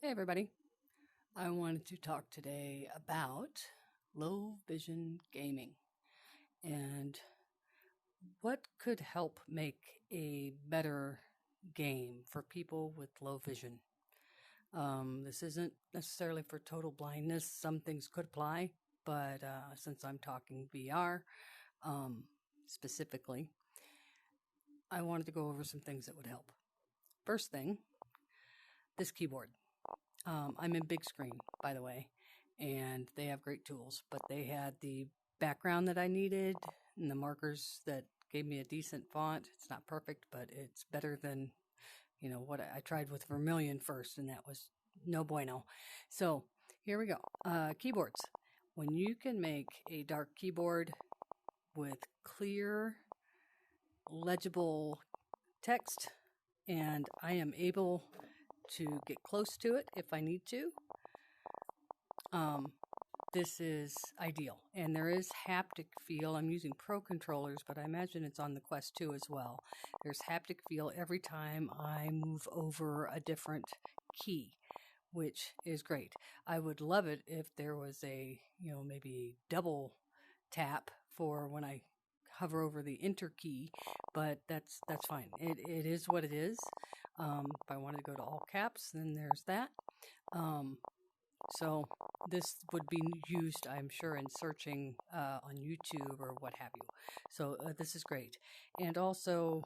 Hey everybody. I wanted to talk today about low vision gaming and what could help make a better game for people with low vision. This isn't necessarily for total blindness. Some things could apply, but since I'm talking VR specifically, I wanted to go over some things that would help. First thing, this keyboard. I'm in big screen, by the way, and they have great tools, but they had the background that I needed and the markers that gave me a decent font. It's not perfect, but it's better than, what I tried with Vermilion first, and that was no bueno. So here we go. Keyboards. When you can make a dark keyboard with clear, legible text, and I am able to get close to it if I need to, this is ideal. And there is haptic feel. I'm using Pro controllers, but I imagine it's on the Quest 2 as well. There's haptic feel every time I move over a different key, which is great. I would love it if there was a, maybe double tap for when I hover over the enter key, but that's fine. It is what it is. If I wanted to go to all caps, then there's that. So this would be used, I'm sure, in searching on YouTube or what have you. So this is great. And also,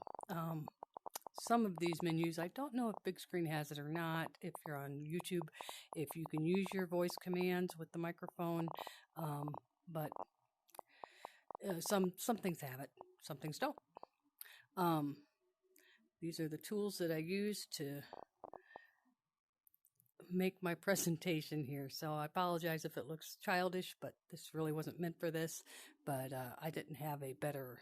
some of these menus, I don't know if Big Screen has it or not. If you're on YouTube, if you can use your voice commands with the microphone, but some things have it, some things don't. These are the tools that I use to make my presentation here. So I apologize if it looks childish, but this really wasn't meant for this. But I didn't have a better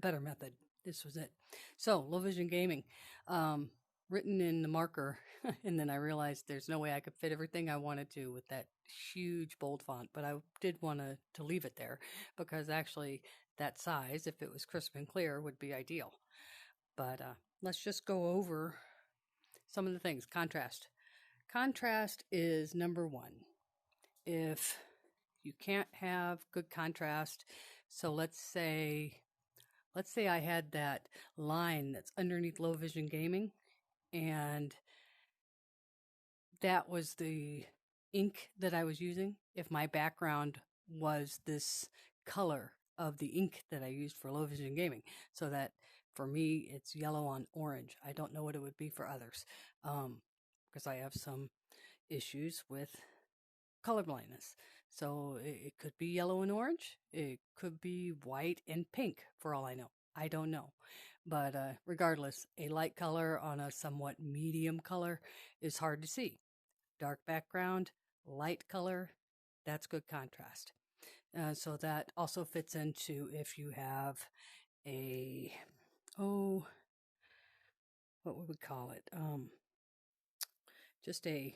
method. This was it. So low vision gaming, written in the marker, and then I realized there's no way I could fit everything I wanted to with that huge bold font. But I did want to leave it there because actually that size, if it was crisp and clear, would be ideal. But let's just go over some of the things. Contrast. Contrast is number one. If you can't have good contrast, so let's say I had that line that's underneath low vision gaming, and that was the ink that I was using. If my background was this color of the ink that I used for low vision gaming, so that for me, it's yellow on orange. I don't know what it would be for others, because I have some issues with color blindness. So it could be yellow and orange. It could be white and pink, for all I know. I don't know. But regardless, a light color on a somewhat medium color is hard to see. Dark background, light color, that's good contrast. So that also fits into if you have a, what would we call it? Just a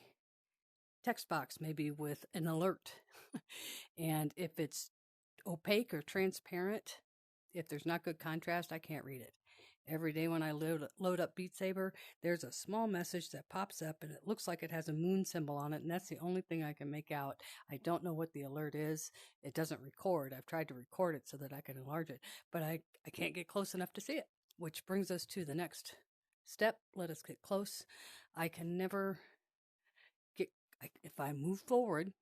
text box, maybe with an alert. And if it's opaque or transparent, if there's not good contrast, I can't read it. Every day when I load up Beat Saber, there's a small message that pops up and it looks like it has a moon symbol on it, and that's the only thing I can make out. I don't know what the alert is. It doesn't record. I've tried to record it so that I can enlarge it, but I can't get close enough to see it, which brings us to the next step. Let us get close. I can never get, if I move forward,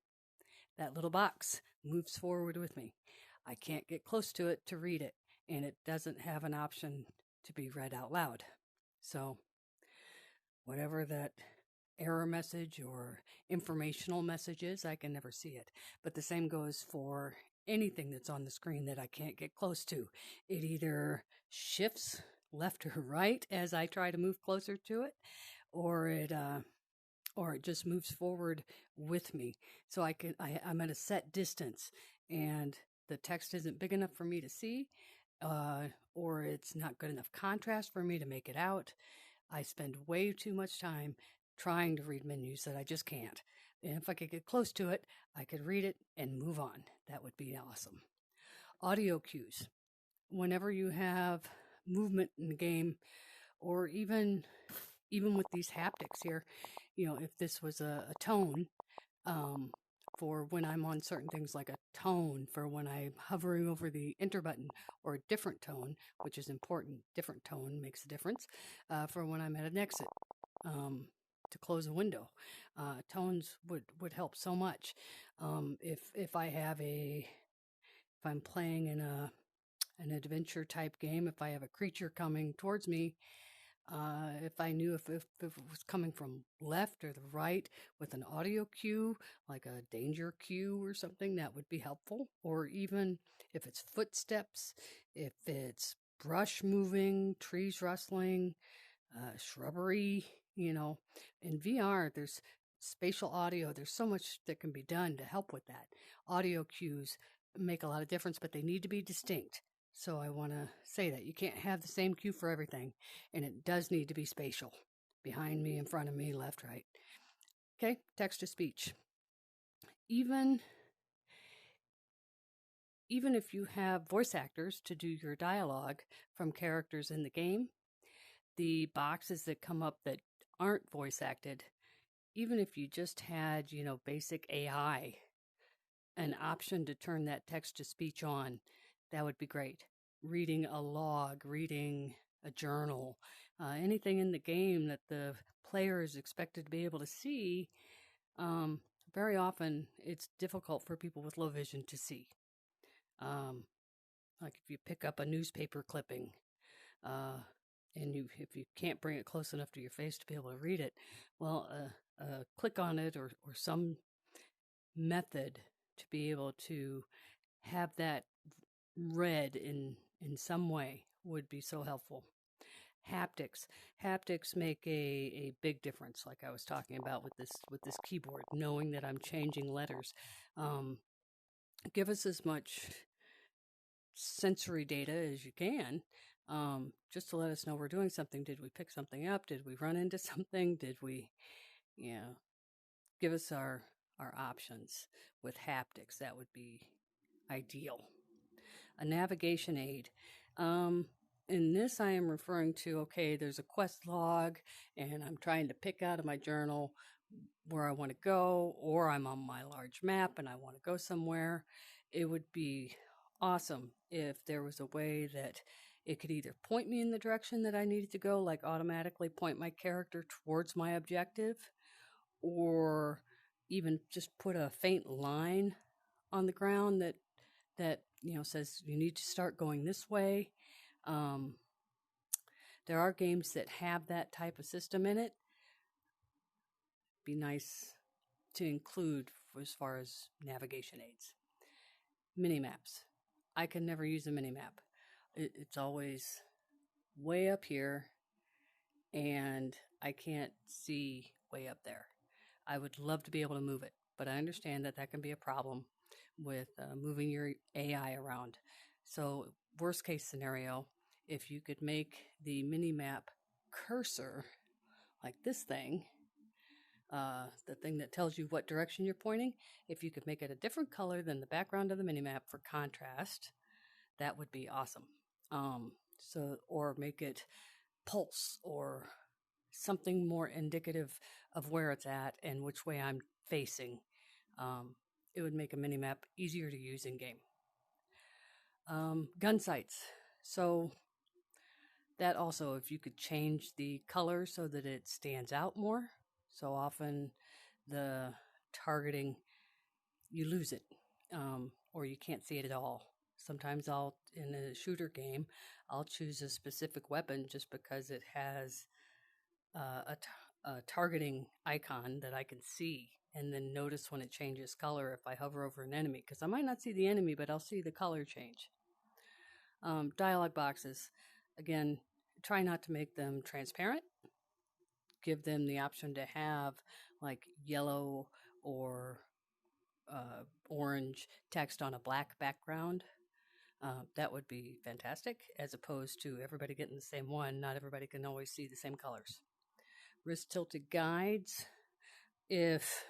that little box moves forward with me. I can't get close to it to read it, and it doesn't have an option to be read out loud. So whatever that error message or informational message is, I can never see it. But the same goes for anything that's on the screen that I can't get close to. It either shifts left or right as I try to move closer to it, or it just moves forward with me. So I'm at a set distance, and the text isn't big enough for me to see, or it's not good enough contrast for me to make it out. I spend way too much time trying to read menus that I just can't. And if I could get close to it, I could read it and move on. That would be awesome. Audio cues. Whenever you have movement in the game, or even even with these haptics here, if this was a tone, for when I'm on certain things, like a tone for when I'm hovering over the enter button, or a different tone, which is important. Different tone makes a difference for when I'm at an exit, to close a window. Tones would help so much. If I'm playing in an adventure type game, if I have a creature coming towards me, if I knew if it was coming from left or the right with an audio cue, like a danger cue or something, that would be helpful. Or even if it's footsteps, if it's brush moving, trees rustling, shrubbery, in VR, there's spatial audio. There's so much that can be done to help with that. Audio cues make a lot of difference, but they need to be distinct. So I want to say that you can't have the same cue for everything, and it does need to be spatial. Behind me, in front of me, left, right. Okay, text to speech. Even if you have voice actors to do your dialogue from characters in the game, the boxes that come up that aren't voice acted, even if you just had, basic AI, an option to turn that text to speech on, that would be great. Reading a log, reading a journal, anything in the game that the player is expected to be able to see. Very often it's difficult for people with low vision to see. Like if you pick up a newspaper clipping, and if you can't bring it close enough to your face to be able to read it, well, click on it or some method to be able to have that read in some way would be so helpful. Haptics make a big difference, like I was talking about with this keyboard, knowing that I'm changing letters. Give us as much sensory data as you can, just to let us know we're doing something. Did we pick something up? Did we run into something? Did we, give us our options with haptics. That would be ideal. A navigation aid. In this, I am referring to, okay, there's a quest log, and I'm trying to pick out of my journal where I want to go, or I'm on my large map and I want to go somewhere. It would be awesome if there was a way that it could either point me in the direction that I needed to go, like automatically point my character towards my objective, or even just put a faint line on the ground that says you need to start going this way. There are games that have that type of system in it. Be nice to include as far as navigation aids. Mini-maps. I can never use a mini-map. It's always way up here, and I can't see way up there. I would love to be able to move it, but I understand that can be a problem with moving your AI around. So worst case scenario, if you could make the mini-map cursor like this thing, the thing that tells you what direction you're pointing, if you could make it a different color than the background of the mini-map for contrast, that would be awesome. Or make it pulse or something more indicative of where it's at and which way I'm facing. It would make a mini-map easier to use in game. Gun sights. So that also, if you could change the color so that it stands out more. So often the targeting, you lose it, or you can't see it at all. Sometimes in a shooter game, I'll choose a specific weapon just because it has a targeting icon that I can see, and then notice when it changes color if I hover over an enemy, because I might not see the enemy, but I'll see the color change. Dialog boxes. Again, try not to make them transparent. Give them the option to have like yellow or orange text on a black background. That would be fantastic, as opposed to everybody getting the same one. Not everybody can always see the same colors. Wrist tilted guides. If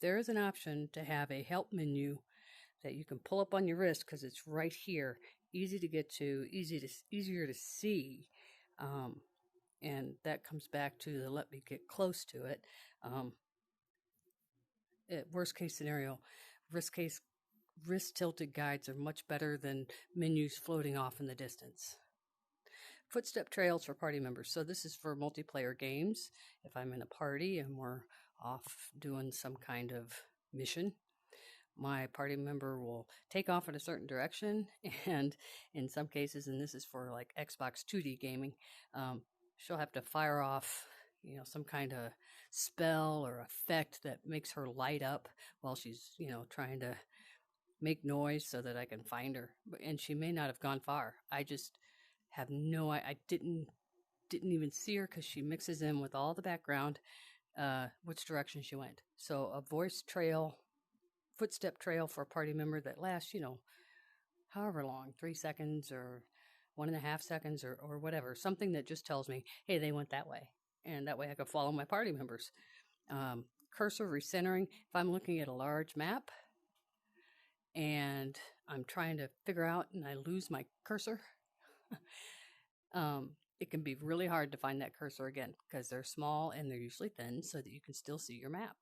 there is an option to have a help menu that you can pull up on your wrist because it's right here, easy to get to, easier to see, And that comes back to the let me get close to it. Worst case scenario, wrist tilted guides are much better than menus floating off in the distance. Footstep trails for party members. So this is for multiplayer games. If I'm in a party and we're off doing some kind of mission, my party member will take off in a certain direction, and in some cases, and this is for like Xbox 2D gaming, she'll have to fire off, some kind of spell or effect that makes her light up while she's, trying to make noise so that I can find her. And she may not have gone far. I just have I didn't even see her because she mixes in with all the background which direction she went. So a footstep trail for a party member that lasts, however long, 3 seconds or 1.5 seconds or whatever, something that just tells me, hey, they went that way. And that way I can follow my party members. Cursor recentering. If I'm looking at a large map and I'm trying to figure out and I lose my cursor, it can be really hard to find that cursor again because they're small and they're usually thin so that you can still see your map.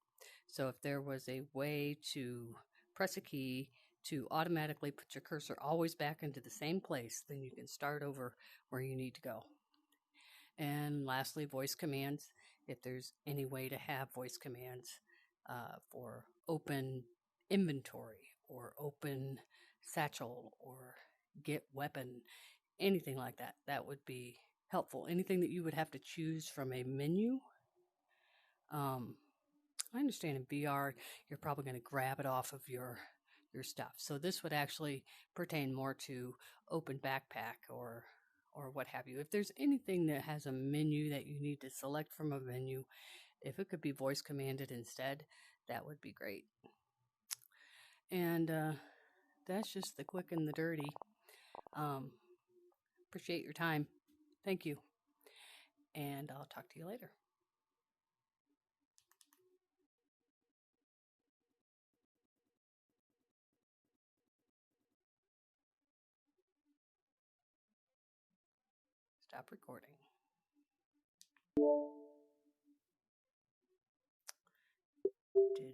So if there was a way to press a key to automatically put your cursor always back into the same place, then you can start over where you need to go. And lastly, voice commands. If there's any way to have voice commands for open inventory or open satchel or get weapon, anything like that, that would be helpful. Anything that you would have to choose from a menu. I understand in VR, you're probably going to grab it off of your stuff. So this would actually pertain more to open backpack or what have you. If there's anything that has a menu that you need to select from a menu, if it could be voice commanded instead, that would be great. And that's just the quick and the dirty. Appreciate your time. Thank you. And I'll talk to you later. Stop recording. Did